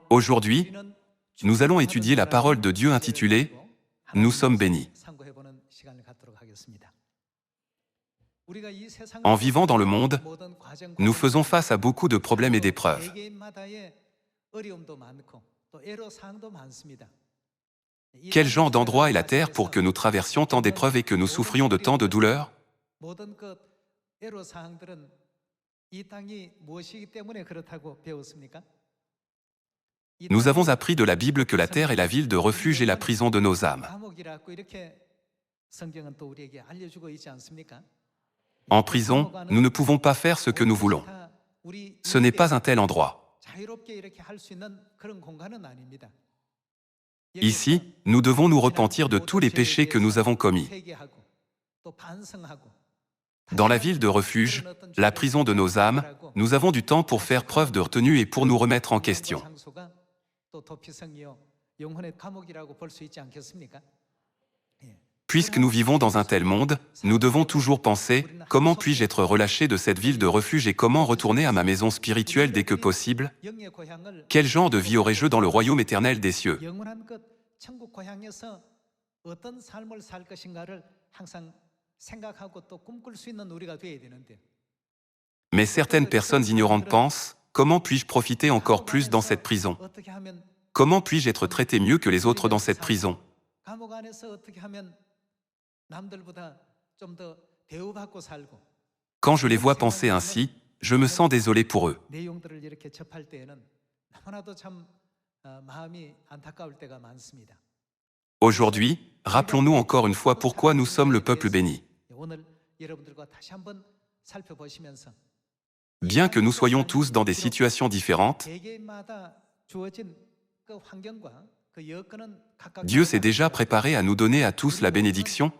Aujourd'hui, nous allons étudier la parole de Dieu intitulée « Nous sommes bénis ». En vivant dans le monde, nous faisons face à beaucoup de problèmes et d'épreuves. Quel genre d'endroit est la terre pour que nous traversions tant d'épreuves et que nous souffrions de tant de douleurs? Nous avons appris de la Bible que la terre est la ville de refuge et la prison de nos âmes. En prison, nous ne pouvons pas faire ce que nous voulons. Ce n'est pas un tel endroit. Ici, nous devons nous repentir de tous les péchés que nous avons commis. Dans la ville de refuge, la prison de nos âmes, nous avons du temps pour faire preuve de retenue et pour nous remettre en question. Puisque nous vivons dans un tel monde, nous devons toujours penser « Comment puis-je être relâché de cette ville de refuge et comment retourner à ma maison spirituelle dès que possible? Quel genre de vie aurais-je dans le royaume éternel des cieux ?» Mais certaines personnes ignorantes pensent « Comment puis-je profiter encore plus dans cette prison? Comment puis-je être traité mieux que les autres dans cette prison? » Quand je les vois penser ainsi, je me sens désolé pour eux. Aujourd'hui, rappelons-nous encore une fois pourquoi nous sommes le peuple béni. Bien que nous soyons tous dans des situations différentes, Dieu s'est déjà préparé à nous donner à tous la bénédiction.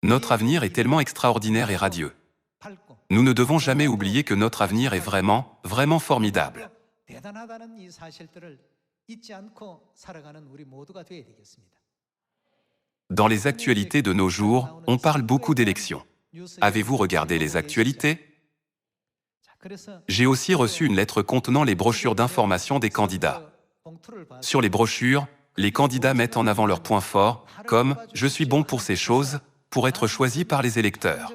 Notre avenir est tellement extraordinaire et radieux. Nous ne devons jamais oublier que notre avenir est vraiment, vraiment formidable. Dans les actualités de nos jours, on parle beaucoup d'élections. Avez-vous regardé les actualités? J'ai aussi reçu une lettre contenant les brochures d'information des candidats. Sur les brochures, les candidats mettent en avant leurs points forts, comme « Je suis bon pour ces choses », pour être choisi par les électeurs.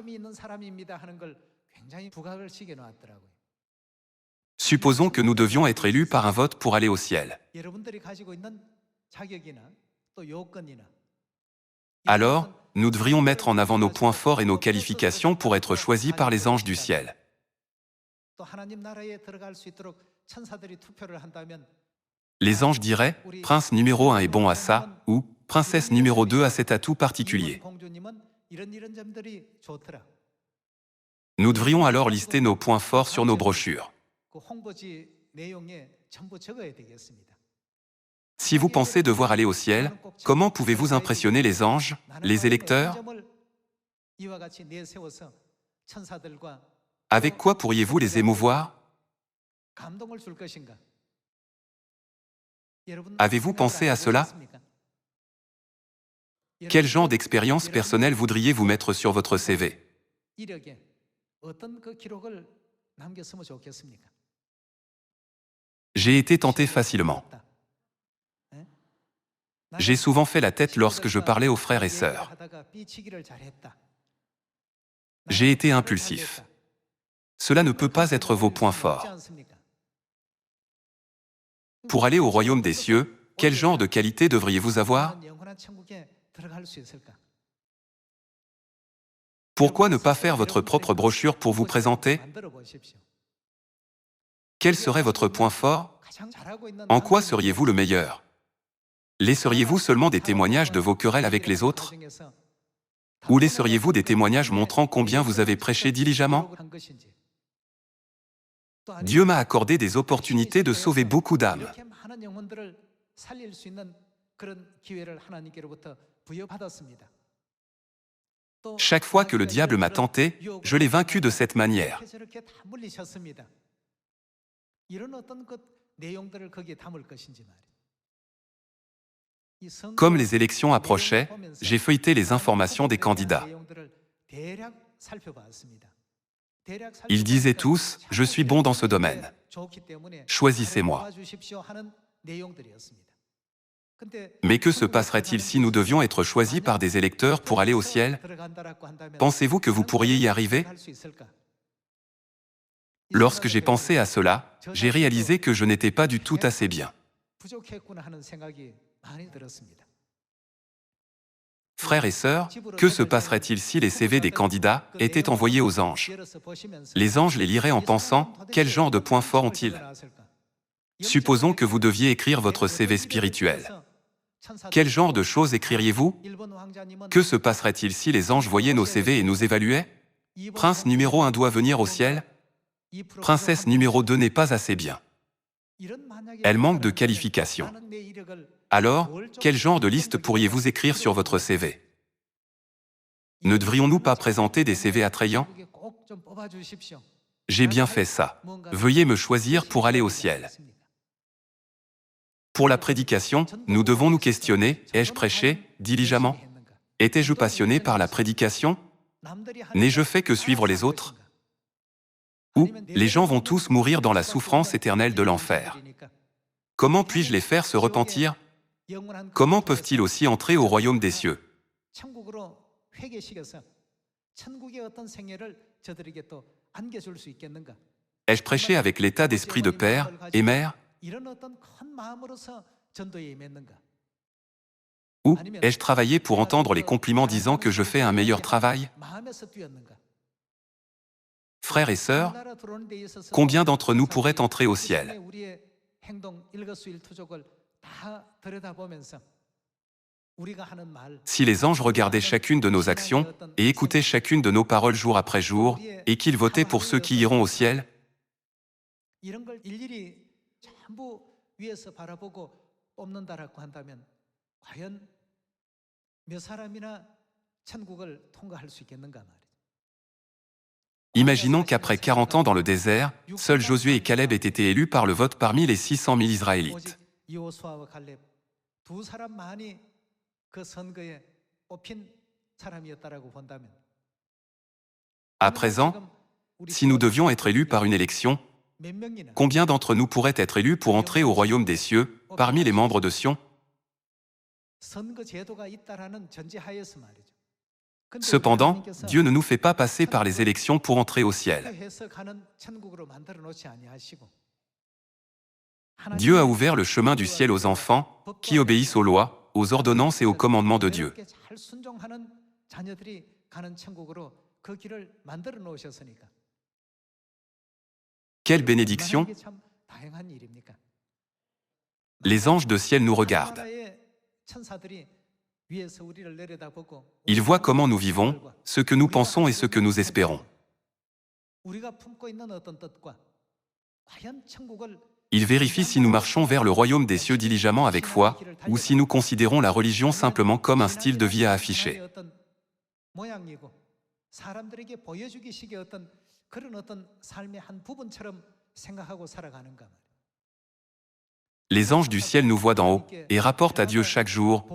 Supposons que nous devions être élus par un vote pour aller au ciel. Alors, nous devrions mettre en avant nos points forts et nos qualifications pour être choisis par les anges du ciel. Les anges diraient « Prince numéro 1 est bon à ça » ou « Princesse numéro 2 a cet atout particulier ». Nous devrions alors lister nos points forts sur nos brochures. Si vous pensez devoir aller au ciel, comment pouvez-vous impressionner les anges, les électeurs? Avec quoi pourriez-vous les émouvoir? Avez-vous pensé à cela? Quel genre d'expérience personnelle voudriez-vous mettre sur votre CV? J'ai été tenté facilement. J'ai souvent fait la tête lorsque je parlais aux frères et sœurs. J'ai été impulsif. Cela ne peut pas être vos points forts. Pour aller au royaume des cieux, quel genre de qualité devriez-vous avoir? Pourquoi ne pas faire votre propre brochure pour vous présenter? Quel serait votre point fort? En quoi seriez-vous le meilleur? Laisseriez-vous seulement des témoignages de vos querelles avec les autres? Ou laisseriez-vous des témoignages montrant combien vous avez prêché diligemment? Dieu m'a accordé des opportunités de sauver beaucoup d'âmes. Chaque fois que le diable m'a tenté, je l'ai vaincu de cette manière. Comme les élections approchaient, j'ai feuilleté les informations des candidats. Ils disaient tous, « Je suis bon dans ce domaine. Choisissez-moi. » Mais que se passerait-il si nous devions être choisis par des électeurs pour aller au ciel? Pensez-vous que vous pourriez y arriver? Lorsque j'ai pensé à cela, j'ai réalisé que je n'étais pas du tout assez bien. Frères et sœurs, que se passerait-il si les CV des candidats étaient envoyés aux anges? Les anges les liraient en pensant, quel genre de points forts ont-ils? Supposons que vous deviez écrire votre CV spirituel. Quel genre de choses écririez-vous? Que se passerait-il si les anges voyaient nos CV et nous évaluaient? Prince numéro 1 doit venir au ciel. Princesse numéro 2 n'est pas assez bien. Elle manque de qualifications. Alors, quel genre de liste pourriez-vous écrire sur votre CV? Ne devrions-nous pas présenter des CV attrayants? J'ai bien fait ça. Veuillez me choisir pour aller au ciel. Pour la prédication, nous devons nous questionner, ai-je prêché diligemment? Étais-je passionné par la prédication? N'ai-je fait que suivre les autres? Ou, les gens vont tous mourir dans la souffrance éternelle de l'enfer. Comment puis-je les faire se repentir? Comment peuvent-ils aussi entrer au royaume des cieux? Ai-je prêché avec l'état d'esprit de père et mère? Ou ai-je travaillé pour entendre les compliments disant que je fais un meilleur travail? Frères et sœurs, combien d'entre nous pourraient entrer au ciel? Si les anges regardaient chacune de nos actions et écoutaient chacune de nos paroles jour après jour, et qu'ils votaient pour ceux qui iront au ciel, imaginons qu'après 40 ans dans le désert, seuls Josué et Caleb aient été élus par le vote parmi les 600 000 Israélites. À présent, si nous devions être élus par une élection, combien d'entre nous pourraient être élus pour entrer au royaume des cieux, parmi les membres de Sion? Cependant, Dieu ne nous fait pas passer par les élections pour entrer au ciel. Dieu a ouvert le chemin du ciel aux enfants qui obéissent aux lois, aux ordonnances et aux commandements de Dieu. Quelle bénédiction! Les anges de ciel nous regardent. Ils voient comment nous vivons, ce que nous pensons et ce que nous espérons. Ils vérifient si nous marchons vers le royaume des cieux diligemment avec foi, ou si nous considérons la religion simplement comme un style de vie à afficher. Les anges du ciel nous voient d'en haut et rapportent à Dieu chaque jour.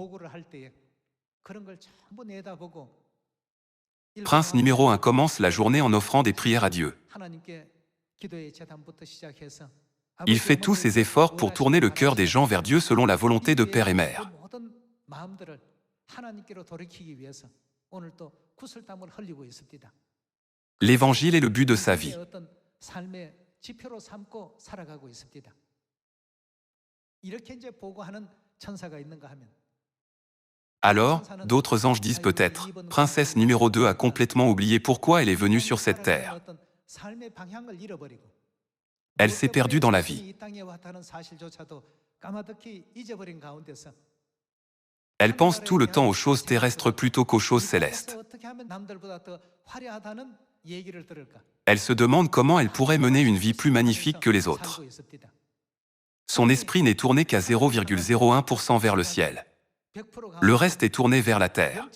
Prince numéro 1 commence la journée en offrant des prières à Dieu. Il fait tous ses efforts pour tourner le cœur des gens vers Dieu selon la volonté de père et mère. L'évangile est le but de sa vie. Alors, d'autres anges disent peut-être, princesse numéro 2 a complètement oublié pourquoi elle est venue sur cette terre. Elle s'est perdue dans la vie. Elle pense tout le temps aux choses terrestres plutôt qu'aux choses célestes. Elle se demande comment elle pourrait mener une vie plus magnifique que les autres. Son esprit n'est tourné qu'à 0,01% vers le ciel. Le reste est tourné vers la terre.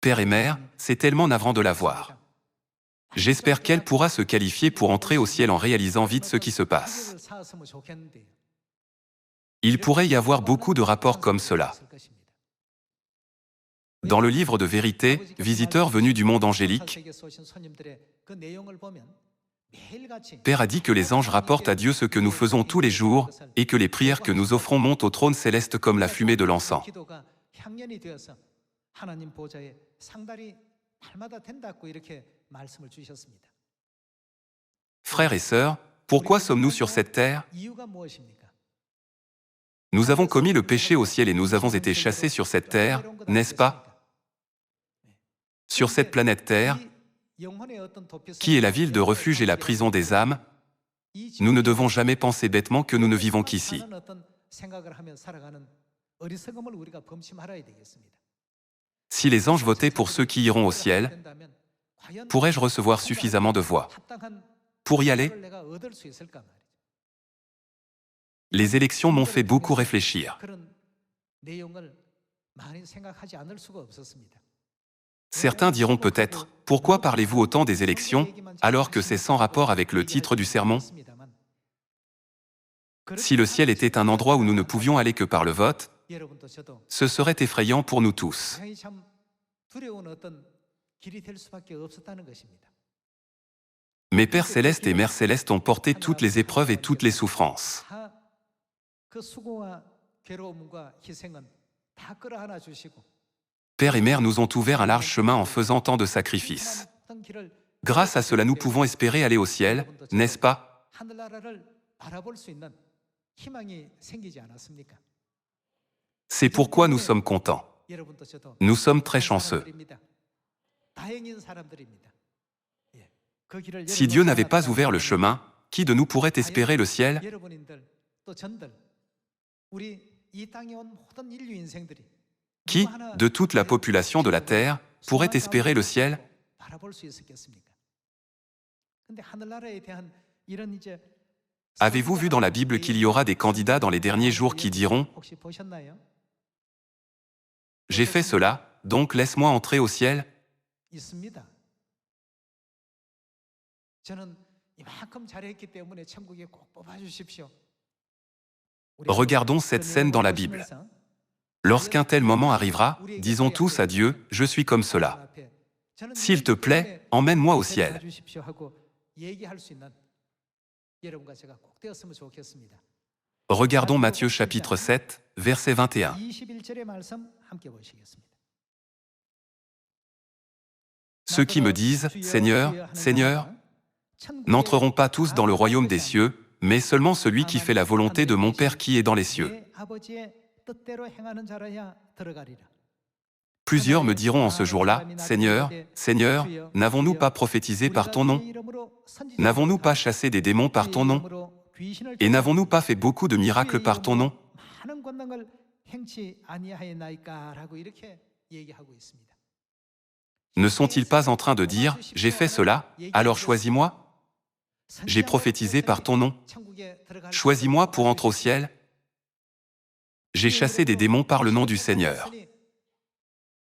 Père et mère, c'est tellement navrant de la voir. J'espère qu'elle pourra se qualifier pour entrer au ciel en réalisant vite ce qui se passe. Il pourrait y avoir beaucoup de rapports comme cela. Dans le livre de Vérité, Visiteurs venus du monde angélique, Père a dit que les anges rapportent à Dieu ce que nous faisons tous les jours et que les prières que nous offrons montent au trône céleste comme la fumée de l'encens. Frères et sœurs, pourquoi sommes-nous sur cette terre? Nous avons commis le péché au ciel et nous avons été chassés sur cette terre, n'est-ce pas? Sur cette planète Terre, qui est la ville de refuge et la prison des âmes, nous ne devons jamais penser bêtement que nous ne vivons qu'ici. Si les anges votaient pour ceux qui iront au ciel, pourrais-je recevoir suffisamment de voix pour y aller? Les élections m'ont fait beaucoup réfléchir. Certains diront peut-être, pourquoi parlez-vous autant des élections alors que c'est sans rapport avec le titre du sermon? Si le ciel était un endroit où nous ne pouvions aller que par le vote, ce serait effrayant pour nous tous. Mais Père Céleste et Mère Céleste ont porté toutes les épreuves et toutes les souffrances. Père et Mère nous ont ouvert un large chemin en faisant tant de sacrifices. Grâce à cela, nous pouvons espérer aller au ciel, n'est-ce pas? C'est pourquoi nous sommes contents. Nous sommes très chanceux. Si Dieu n'avait pas ouvert le chemin, qui de nous pourrait espérer le ciel? Qui, de toute la population de la Terre, pourrait espérer le ciel? Avez-vous vu dans la Bible qu'il y aura des candidats dans les derniers jours qui diront « J'ai fait cela, donc laisse-moi entrer au ciel » Regardons cette scène dans la Bible. Lorsqu'un tel moment arrivera, disons tous à Dieu, « Je suis comme cela. S'il te plaît, emmène-moi au ciel. » Regardons Matthieu chapitre 7, verset 21. Ceux qui me disent « Seigneur, Seigneur » n'entreront pas tous dans le royaume des cieux, mais seulement celui qui fait la volonté de mon Père qui est dans les cieux. Plusieurs me diront en ce jour-là, « Seigneur, Seigneur, n'avons-nous pas prophétisé par ton nom? N'avons-nous pas chassé des démons par ton nom? Et n'avons-nous pas fait beaucoup de miracles par ton nom? » Ne sont-ils pas en train de dire, « J'ai fait cela, alors choisis-moi? J'ai prophétisé par ton nom. Choisis-moi pour entrer au ciel. J'ai chassé des démons par le nom du Seigneur.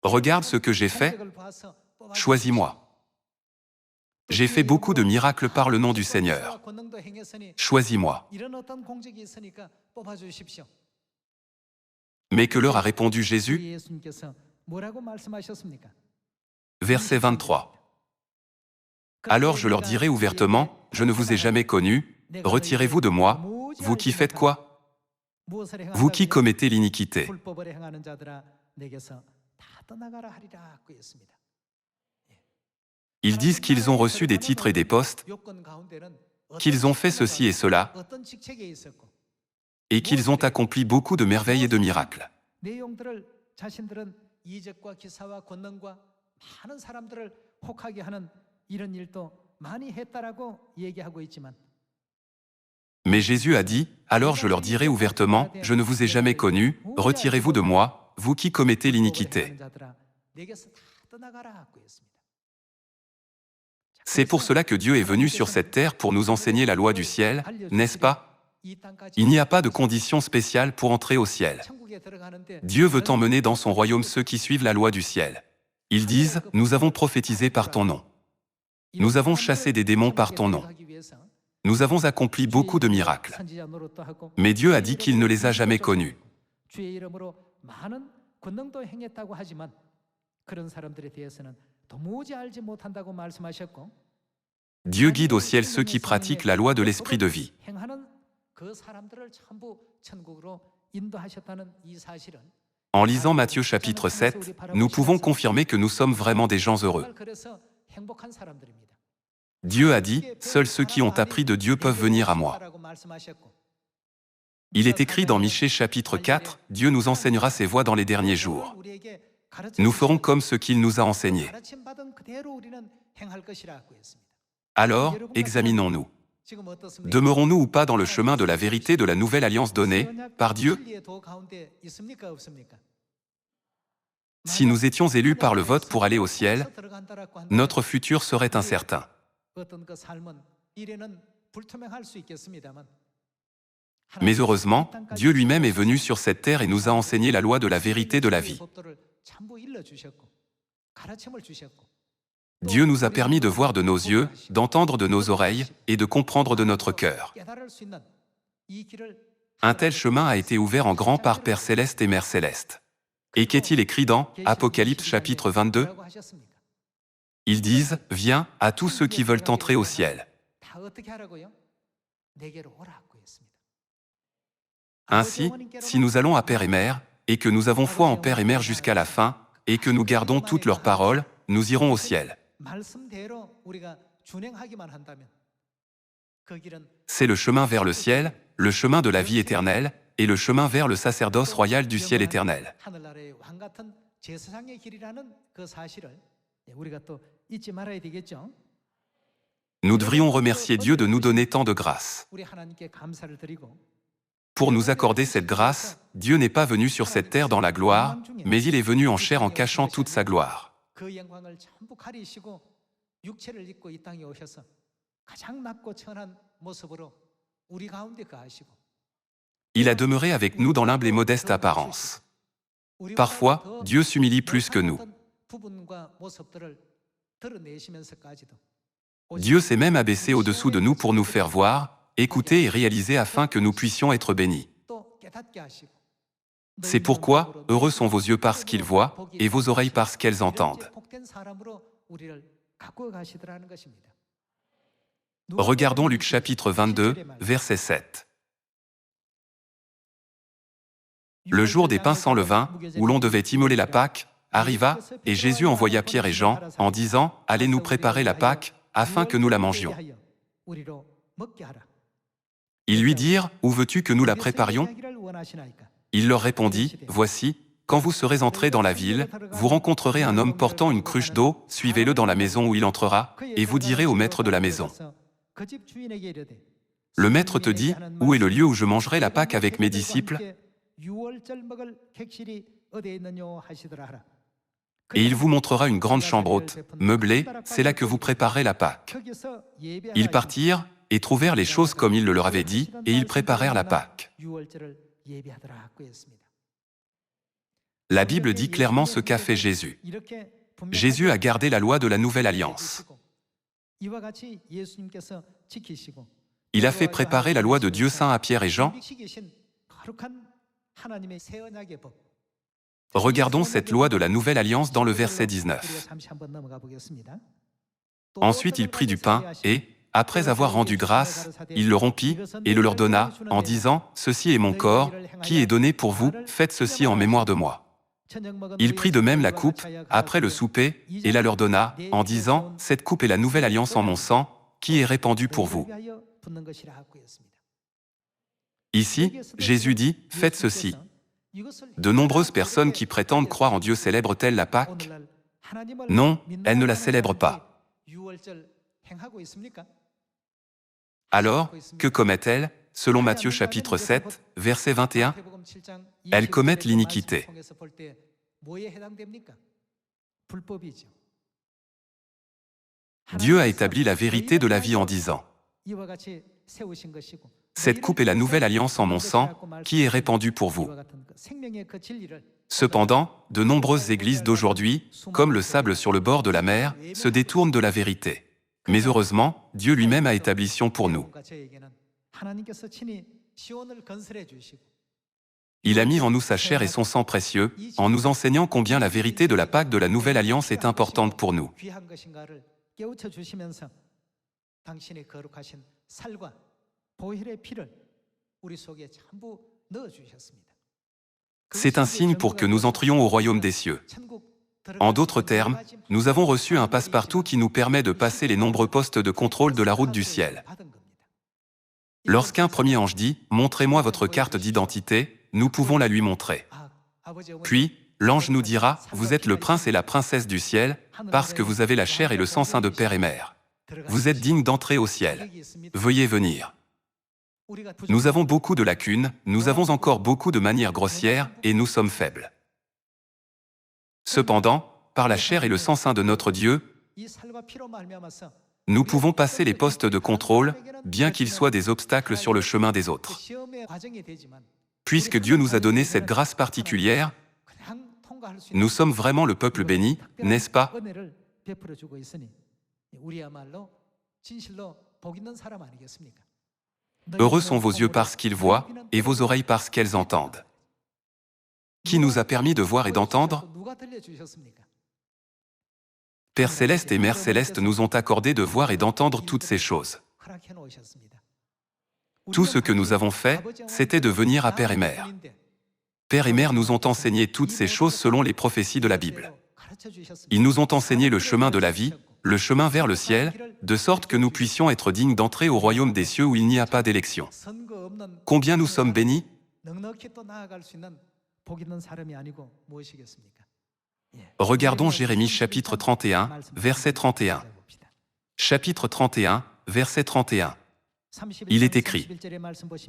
Regarde ce que j'ai fait. Choisis-moi. J'ai fait beaucoup de miracles par le nom du Seigneur. Choisis-moi. » Mais que leur a répondu Jésus? Verset 23. Alors je leur dirai ouvertement, « Je ne vous ai jamais connus, retirez-vous de moi, vous qui faites quoi? Vous qui commettez l'iniquité. » Ils disent qu'ils ont reçu des titres et des postes, qu'ils ont fait ceci et cela, et qu'ils ont accompli beaucoup de merveilles et de miracles. Mais Jésus a dit, « Alors je leur dirai ouvertement, je ne vous ai jamais connus, retirez-vous de moi, vous qui commettez l'iniquité. » C'est pour cela que Dieu est venu sur cette terre pour nous enseigner la loi du ciel, n'est-ce pas? Il n'y a pas de condition spéciale pour entrer au ciel. Dieu veut emmener dans son royaume ceux qui suivent la loi du ciel. Ils disent, « Nous avons prophétisé par ton nom. Nous avons chassé des démons par ton nom. Nous avons accompli beaucoup de miracles. » Mais Dieu a dit qu'il ne les a jamais connus. Dieu guide au ciel ceux qui pratiquent la loi de l'esprit de vie. En lisant Matthieu chapitre 7, nous pouvons confirmer que nous sommes vraiment des gens heureux. Dieu a dit, « Seuls ceux qui ont appris de Dieu peuvent venir à moi ». Il est écrit dans Michée chapitre 4, « Dieu nous enseignera ses voies dans les derniers jours. Nous ferons comme ce qu'il nous a enseigné. » Alors, examinons-nous. Demeurons-nous ou pas dans le chemin de la vérité de la nouvelle alliance donnée par Dieu? Si nous étions élus par le vote pour aller au ciel, notre futur serait incertain. Mais heureusement, Dieu lui-même est venu sur cette terre et nous a enseigné la loi de la vérité de la vie. Dieu nous a permis de voir de nos yeux, d'entendre de nos oreilles et de comprendre de notre cœur. Un tel chemin a été ouvert en grand par Père Céleste et Mère Céleste. Et qu'est-il écrit dans Apocalypse chapitre 22? Ils disent « Viens à tous ceux qui veulent entrer au ciel ». Ainsi, si nous allons à Père et Mère, et que nous avons foi en Père et Mère jusqu'à la fin, et que nous gardons toutes leurs paroles, nous irons au ciel. C'est le chemin vers le ciel, le chemin de la vie éternelle, et le chemin vers le sacerdoce royal du ciel éternel. Nous devrions remercier Dieu de nous donner tant de grâce. Pour nous accorder cette grâce, Dieu n'est pas venu sur cette terre dans la gloire, mais il est venu en chair en cachant toute sa gloire. Il a demeuré avec nous dans l'humble et modeste apparence. Parfois, Dieu s'humilie plus que nous. Dieu s'est même abaissé au-dessous de nous pour nous faire voir, écouter et réaliser afin que nous puissions être bénis. C'est pourquoi, heureux sont vos yeux parce qu'ils voient, et vos oreilles parce qu'elles entendent. Regardons Luc chapitre 22, verset 7. Le jour des pains sans levain, où l'on devait immoler la Pâque, arriva, et Jésus envoya Pierre et Jean, en disant « Allez nous préparer la Pâque, afin que nous la mangions. » Ils lui dirent « Où veux-tu que nous la préparions ?» Il leur répondit « Voici, quand vous serez entrés dans la ville, vous rencontrerez un homme portant une cruche d'eau, suivez-le dans la maison où il entrera, et vous direz au maître de la maison. Le maître te dit « Où est le lieu où je mangerai la Pâque avec mes disciples ?» Et il vous montrera une grande chambre haute, meublée, c'est là que vous préparerez la Pâque. Ils partirent et trouvèrent les choses comme il le leur avait dit, et ils préparèrent la Pâque. La Bible dit clairement ce qu'a fait Jésus. Jésus a gardé la loi de la nouvelle alliance. Il a fait préparer la loi de Dieu saint à Pierre et Jean. Regardons cette loi de la nouvelle alliance dans le verset 19. Ensuite il prit du pain et, après avoir rendu grâce, il le rompit et le leur donna, en disant « Ceci est mon corps, qui est donné pour vous, faites ceci en mémoire de moi. » Il prit de même la coupe, après le souper, et la leur donna, en disant « Cette coupe est la nouvelle alliance en mon sang, qui est répandue pour vous. » Ici, Jésus dit « Faites ceci ». De nombreuses personnes qui prétendent croire en Dieu célèbrent-elles la Pâque? Non, elles ne la célèbrent pas. Alors, que commettent-elles, selon Matthieu chapitre 7, verset 21? Elles commettent l'iniquité. Dieu a établi la vérité de la vie en disant « Cette coupe est la nouvelle alliance en mon sang, qui est répandue pour vous. » Cependant, de nombreuses églises d'aujourd'hui, comme le sable sur le bord de la mer, se détournent de la vérité. Mais heureusement, Dieu lui-même a établi Sion pour nous. Il a mis en nous sa chair et son sang précieux, en nous enseignant combien la vérité de la Pâque de la Nouvelle Alliance est importante pour nous. C'est un signe pour que nous entrions au royaume des cieux. En d'autres termes, nous avons reçu un passe-partout qui nous permet de passer les nombreux postes de contrôle de la route du ciel. Lorsqu'un premier ange dit « Montrez-moi votre carte d'identité », nous pouvons la lui montrer. Puis, l'ange nous dira « Vous êtes le prince et la princesse du ciel, parce que vous avez la chair et le sang saint de père et mère. Vous êtes dignes d'entrer au ciel. Veuillez venir. » Nous avons beaucoup de lacunes, nous avons encore beaucoup de manières grossières, et nous sommes faibles. Cependant, par la chair et le sang saint de notre Dieu, nous pouvons passer les postes de contrôle, bien qu'ils soient des obstacles sur le chemin des autres. Puisque Dieu nous a donné cette grâce particulière, nous sommes vraiment le peuple béni, n'est-ce pas? Heureux sont vos yeux parce qu'ils voient, et vos oreilles parce qu'elles entendent. Qui nous a permis de voir et d'entendre? Père Céleste et Mère Céleste nous ont accordé de voir et d'entendre toutes ces choses. Tout ce que nous avons fait, c'était de venir à Père et Mère. Père et Mère nous ont enseigné toutes ces choses selon les prophéties de la Bible. Ils nous ont enseigné le chemin de la vie, le chemin vers le ciel, de sorte que nous puissions être dignes d'entrer au royaume des cieux où il n'y a pas d'élection. Combien nous sommes bénis? Regardons Jérémie chapitre 31, verset 31. Chapitre 31, verset 31. Il est écrit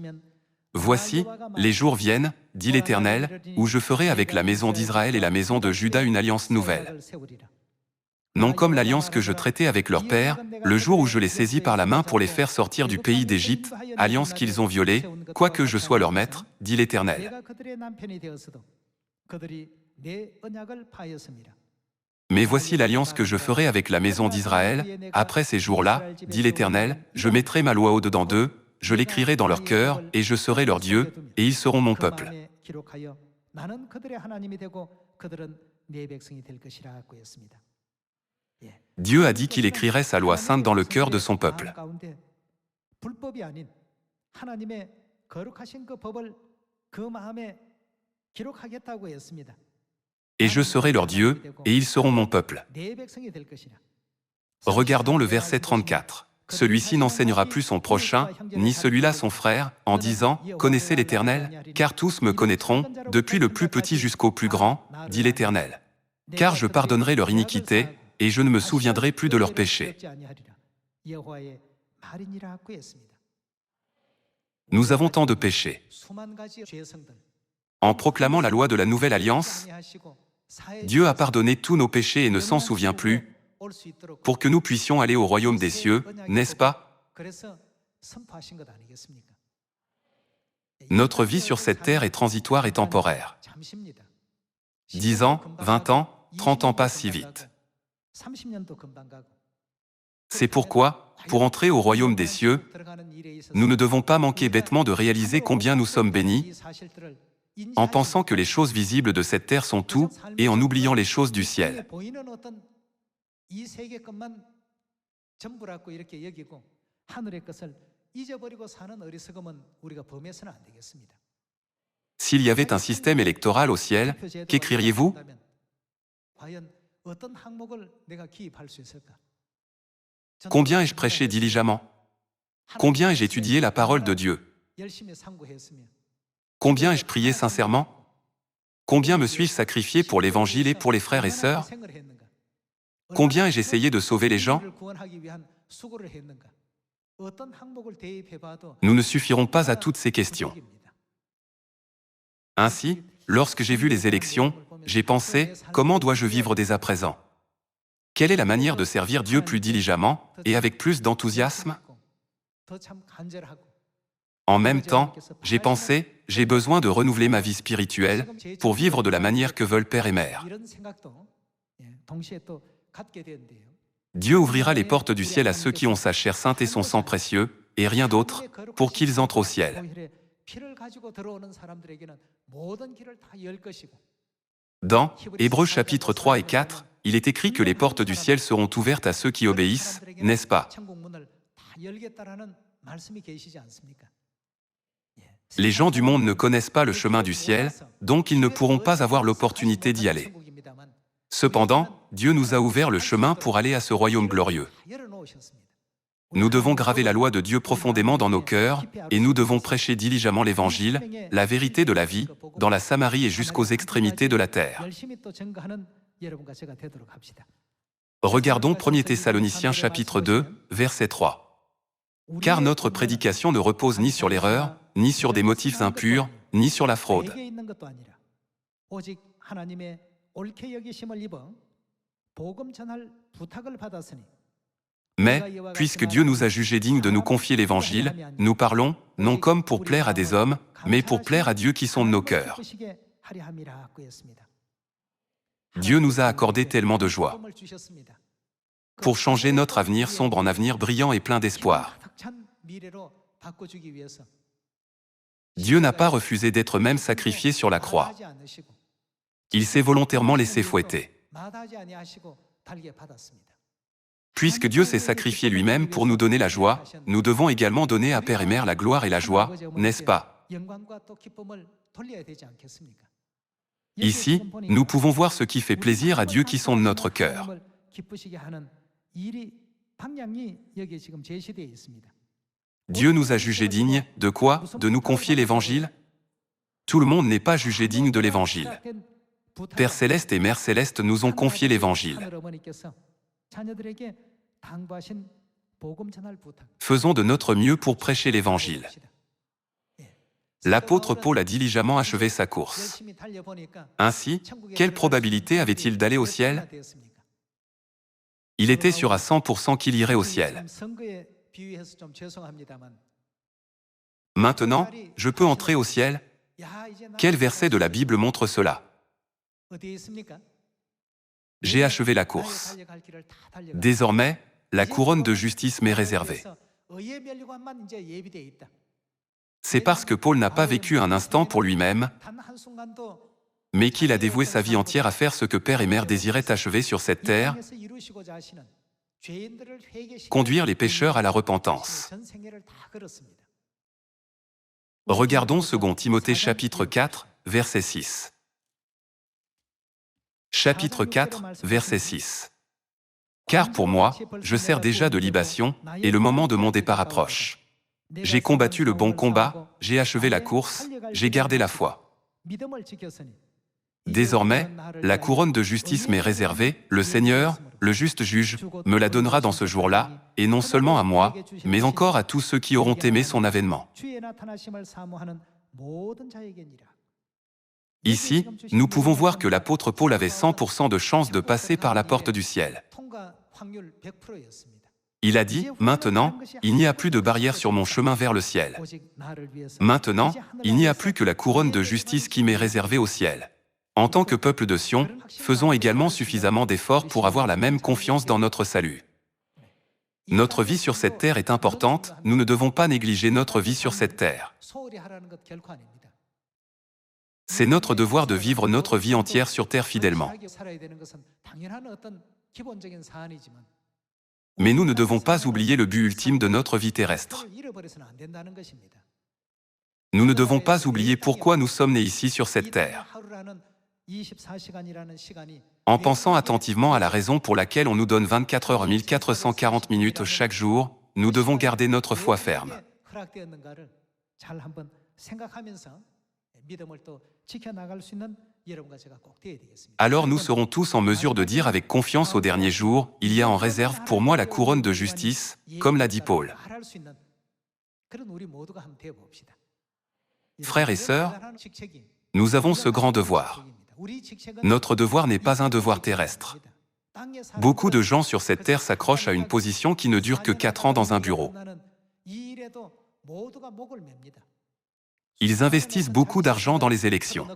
« Voici, les jours viennent, dit l'Éternel, où je ferai avec la maison d'Israël et la maison de Juda une alliance nouvelle. Non comme l'alliance que je traitais avec leur père, le jour où je les saisis par la main pour les faire sortir du pays d'Égypte, alliance qu'ils ont violée, quoique je sois leur maître, dit l'Éternel. Mais voici l'alliance que je ferai avec la maison d'Israël, après ces jours-là, dit l'Éternel, je mettrai ma loi au-dedans d'eux, je l'écrirai dans leur cœur, et je serai leur Dieu, et ils seront mon peuple. » Dieu a dit qu'il écrirait sa loi sainte dans le cœur de son peuple. Et je serai leur Dieu, et ils seront mon peuple. Regardons le verset 34. Celui-ci n'enseignera plus son prochain, ni celui-là son frère, en disant « Connaissez l'Éternel, car tous me connaîtront, depuis le plus petit jusqu'au plus grand, dit l'Éternel. Car je pardonnerai leur iniquité, et je ne me souviendrai plus de leurs péchés. » Nous avons tant de péchés. En proclamant la loi de la Nouvelle Alliance, Dieu a pardonné tous nos péchés et ne s'en souvient plus, pour que nous puissions aller au royaume des cieux, n'est-ce pas? Notre vie sur cette terre est transitoire et temporaire. 10 ans, 20 ans, 30 ans passent si vite. C'est pourquoi, pour entrer au royaume des cieux, nous ne devons pas manquer bêtement de réaliser combien nous sommes bénis, en pensant que les choses visibles de cette terre sont tout, et en oubliant les choses du ciel. S'il y avait un système électoral au ciel, qu'écririez-vous? Combien ai-je prêché diligemment? Combien ai-je étudié la parole de Dieu? Combien ai-je prié sincèrement? Combien me suis-je sacrifié pour l'Évangile et pour les frères et sœurs? Combien ai-je essayé de sauver les gens? Nous ne suffirons pas à toutes ces questions. Ainsi, lorsque j'ai vu les élections, j'ai pensé, comment dois-je vivre dès à présent? Quelle est la manière de servir Dieu plus diligemment et avec plus d'enthousiasme? En même temps, j'ai pensé, j'ai besoin de renouveler ma vie spirituelle pour vivre de la manière que veulent Père et Mère. Dieu ouvrira les portes du ciel à ceux qui ont sa chair sainte et son sang précieux, et rien d'autre, pour qu'ils entrent au ciel. Dans Hébreux chapitre 3 et 4, il est écrit que les portes du ciel seront ouvertes à ceux qui obéissent, n'est-ce pas? Les gens du monde ne connaissent pas le chemin du ciel, donc ils ne pourront pas avoir l'opportunité d'y aller. Cependant, Dieu nous a ouvert le chemin pour aller à ce royaume glorieux. Nous devons graver la loi de Dieu profondément dans nos cœurs, et nous devons prêcher diligemment l'Évangile, la vérité de la vie, dans la Samarie et jusqu'aux extrémités de la terre. Regardons 1 Thessaloniciens chapitre 2, verset 3. Car notre prédication ne repose ni sur l'erreur, ni sur des motifs impurs, ni sur la fraude. Mais, puisque Dieu nous a jugés dignes de nous confier l'Évangile, nous parlons, non comme pour plaire à des hommes, mais pour plaire à Dieu qui sonde nos cœurs. Dieu nous a accordé tellement de joie pour changer notre avenir sombre en avenir brillant et plein d'espoir. Dieu n'a pas refusé d'être même sacrifié sur la croix. Il s'est volontairement laissé fouetter. Puisque Dieu s'est sacrifié lui-même pour nous donner la joie, nous devons également donner à Père et Mère la gloire et la joie, n'est-ce pas? Ici, nous pouvons voir ce qui fait plaisir à Dieu qui sonde notre cœur. Dieu nous a jugés dignes, de quoi? De nous confier l'Évangile? Tout le monde n'est pas jugé digne de l'Évangile. Père Céleste et Mère Céleste nous ont confié l'Évangile. Faisons de notre mieux pour prêcher l'Évangile. L'apôtre Paul a diligemment achevé sa course. Ainsi, quelle probabilité avait-il d'aller au ciel? Il était sûr à 100% qu'il irait au ciel. Maintenant, je peux entrer au ciel? Quel verset de la Bible montre cela? J'ai achevé la course. Désormais, la couronne de justice m'est réservée. C'est parce que Paul n'a pas vécu un instant pour lui-même, mais qu'il a dévoué sa vie entière à faire ce que Père et Mère désiraient achever sur cette terre, conduire les pécheurs à la repentance. Regardons 2 Timothée chapitre 4, verset 6. Chapitre 4, verset 6. Car pour moi, je sers déjà de libation, et le moment de mon départ approche. J'ai combattu le bon combat, j'ai achevé la course, j'ai gardé la foi. Désormais, la couronne de justice m'est réservée, le Seigneur, le juste juge, me la donnera dans ce jour-là, et non seulement à moi, mais encore à tous ceux qui auront aimé son avènement. Ici, nous pouvons voir que l'apôtre Paul avait 100% de chance de passer par la porte du ciel. Il a dit, maintenant, il n'y a plus de barrière sur mon chemin vers le ciel. Maintenant, il n'y a plus que la couronne de justice qui m'est réservée au ciel. En tant que peuple de Sion, faisons également suffisamment d'efforts pour avoir la même confiance dans notre salut. Notre vie sur cette terre est importante, nous ne devons pas négliger notre vie sur cette terre. C'est notre devoir de vivre notre vie entière sur terre fidèlement. Mais nous ne devons pas oublier le but ultime de notre vie terrestre. Nous ne devons pas oublier pourquoi nous sommes nés ici sur cette terre. En pensant attentivement à la raison pour laquelle on nous donne 24 heures 1440 minutes chaque jour, nous devons garder notre foi ferme. Alors nous serons tous en mesure de dire avec confiance au dernier jour, il y a en réserve pour moi la couronne de justice, comme l'a dit Paul. Frères et sœurs, nous avons ce grand devoir. Notre devoir n'est pas un devoir terrestre. Beaucoup de gens sur cette terre s'accrochent à une position qui ne dure que 4 ans dans un bureau. Ils investissent beaucoup d'argent dans les élections.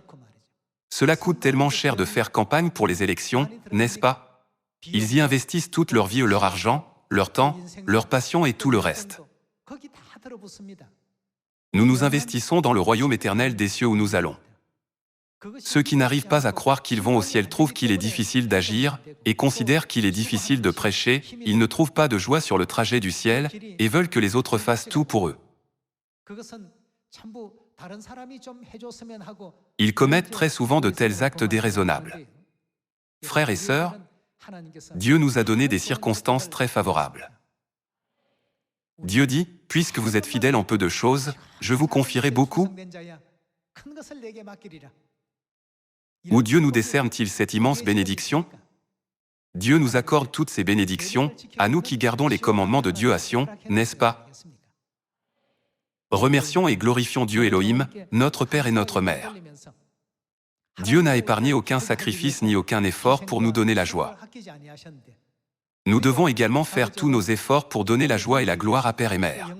Cela coûte tellement cher de faire campagne pour les élections, n'est-ce pas? Ils y investissent toute leur vie, leur argent, leur temps, leur passion et tout le reste. Nous nous investissons dans le royaume éternel des cieux où nous allons. Ceux qui n'arrivent pas à croire qu'ils vont au ciel trouvent qu'il est difficile d'agir et considèrent qu'il est difficile de prêcher, ils ne trouvent pas de joie sur le trajet du ciel et veulent que les autres fassent tout pour eux. Ils commettent très souvent de tels actes déraisonnables. Frères et sœurs, Dieu nous a donné des circonstances très favorables. Dieu dit, « Puisque vous êtes fidèles en peu de choses, je vous confierai beaucoup. » Où Dieu nous décerne-t-il cette immense bénédiction? Dieu nous accorde toutes ces bénédictions, à nous qui gardons les commandements de Dieu à Sion, n'est-ce pas? Remercions et glorifions Dieu Elohim, notre Père et notre Mère. Dieu n'a épargné aucun sacrifice ni aucun effort pour nous donner la joie. Nous devons également faire tous nos efforts pour donner la joie et la gloire à Père et Mère.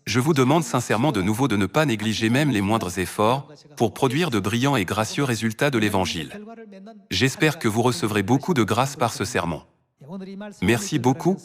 Je vous demande sincèrement de nouveau de ne pas négliger même les moindres efforts pour produire de brillants et gracieux résultats de l'Évangile. J'espère que vous recevrez beaucoup de grâce par ce sermon. Merci beaucoup.